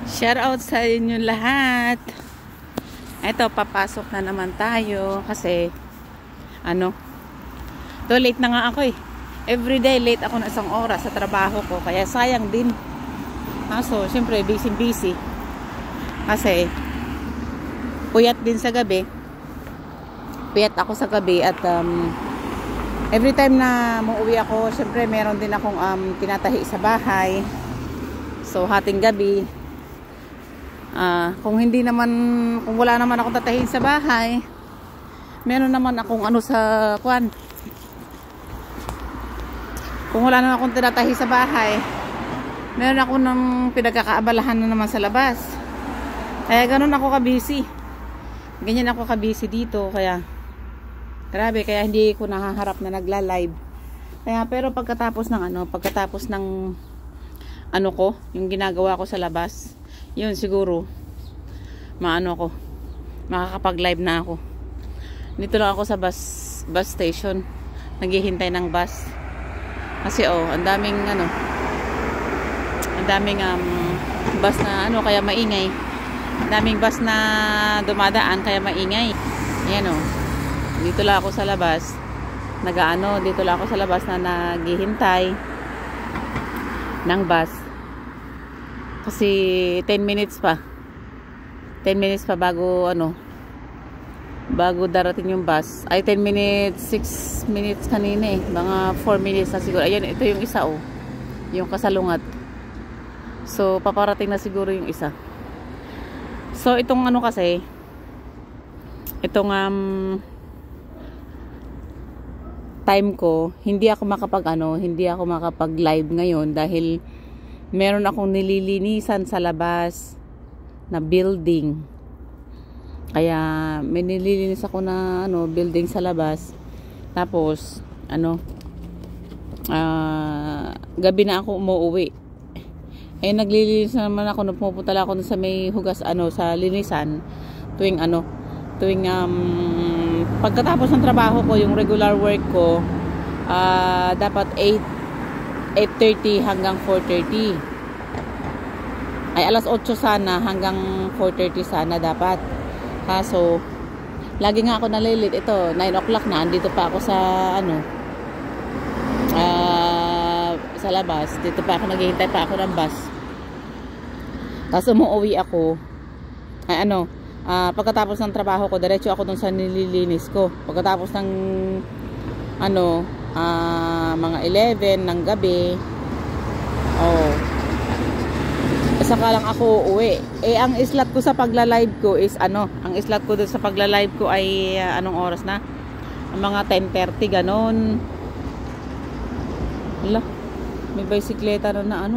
Shout out sa inyo lahat. Eto, papasok na naman tayo kasi late na nga ako eh. Everyday late ako na isang oras sa trabaho ko, kaya sayang din. So, syempre busy kasi puyat din sa gabi. Puyat ako sa gabi at every time na muuwi ako, syempre meron din akong tinatahi sa bahay. So, hating gabi, kung wala naman akong tatahiin sa bahay, meron naman akong sa kwan. Kung wala naman akong tinatahi sa bahay, meron ako ng pinagkakaabalahan na naman sa labas. Kaya ganun ako ka-busy. Ganyan ako ka-busy dito, kaya grabe, kaya hindi ko nahaharap na nagla-live. Pero pagkatapos ng yung ginagawa ko sa labas, yun siguro makakapag-live na ako. Dito lang ako sa bus station, naghihintay ng bus kasi ang daming bus na kaya maingay. Ang daming bus na dumadaan kaya maingay. Ayan dito lang ako sa labas, dito lang ako sa labas na naghihintay ng bus. Kasi 10 minutes pa bago darating yung bus. Ay 10 minutes, 6 minutes kanina eh. Mga 4 minutes na siguro. Ayan, ito yung isa yung kasalungat. So paparating na siguro yung isa. So itong kasi itong time ko, hindi ako makapag-live ngayon dahil meron akong nililinisan sa labas na building. Kaya may nililinis ako na building sa labas. Tapos gabi na ako umuwi. Naglilinis naman ako, pupunta lang ako sa may hugas sa linisan tuwing pagkatapos ng trabaho ko, yung regular work ko, dapat 8:30 hanggang 4:30. Ay alas 8 sana hanggang 4:30 sana dapat. Kaso lagi nga ako nalilit. Ito 9 o'clock na, andito pa ako sa sa labas. Dito pa ako, naghihintay pa ako ng bus. Tapos umuwi ako. Pagkatapos ng trabaho ko, diretso ako dun sa nililinis ko. Pagkatapos ng mga 11 ng gabi, saka lang ako uuwi. Ang slot ko sa pagla-live ko is ang slot ko dun sa pagla-live ko ay anong oras na? Mga 10:30 ganon. Hala, may bisikleta na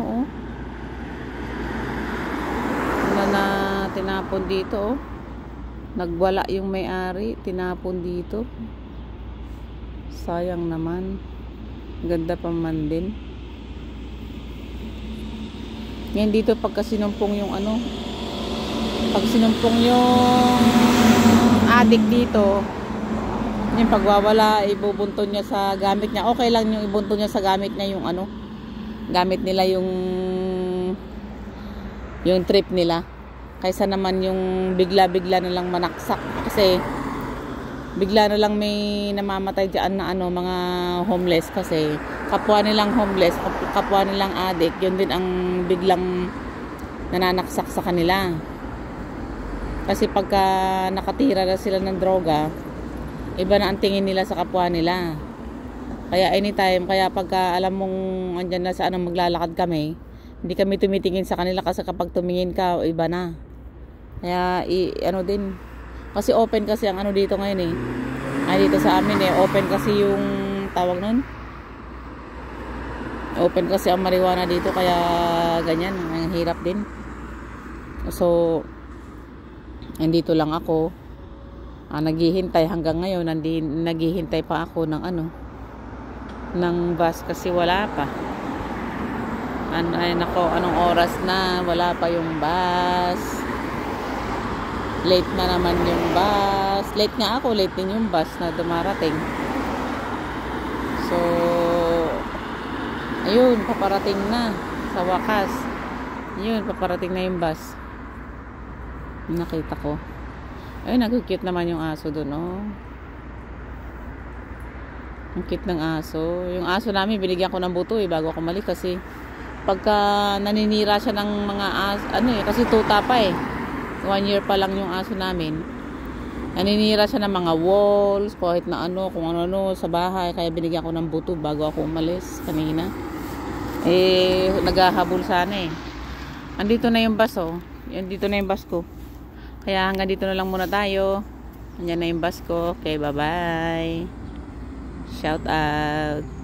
na tinapon dito nagwala yung may-ari, tinapon dito. Sayang naman. Ganda pa man din. Yan dito pagka sinumpong yung pag sinumpong yung adik dito, yung pagwawala, ibubunton niya sa gamit niya. Okay lang yung ibunton niya sa gamit niya yung gamit nila yung trip nila. Kaysa naman yung bigla-bigla na lang manaksak. Kasi bigla na lang may namamatay dyan na mga homeless, kasi kapwa nilang homeless, kapwa nilang addict, yun din ang biglang nananaksak sa kanila. Kasi pagka nakatira na sila ng droga, iba na ang tingin nila sa kapwa nila. Kaya anytime, pagka alam mong andyan na sa maglalakad kami, hindi kami tumitingin sa kanila, kasi kapag tumingin ka, iba na. Kaya din, kasi open kasi ang dito ngayon dito sa amin open kasi yung tawag nun, open kasi ang marijuana dito, kaya ganyan, ang hirap din. So nandito lang ako, naghihintay hanggang ngayon, naghihintay pa ako ng ng bus kasi wala pa. Anong oras na, wala pa yung bus. Late na naman yung bus. Late nga ako, late din yung bus na dumarating. So ayun, paparating na sa wakas. Yun, paparating na yung bus. Nakita ko. Ay, nag-cute naman yung aso doon, oh. Ang cute ng aso. Yung aso namin, binigyan ko ng buto bago ako mali kasi pagka naninira siya ng mga aso, kasi tuta pa 1 year pa lang yung aso namin. Naninira siya ng mga walls, kahit na kung ano sa bahay. Kaya binigyan ko ng buto bago ako umalis kanina. Naghahabol sana Andito na yung bus, oh. Dito na yung bus ko. Kaya hanggang dito na lang muna tayo. Andyan na yung bus ko. Okay, bye-bye. Shout out.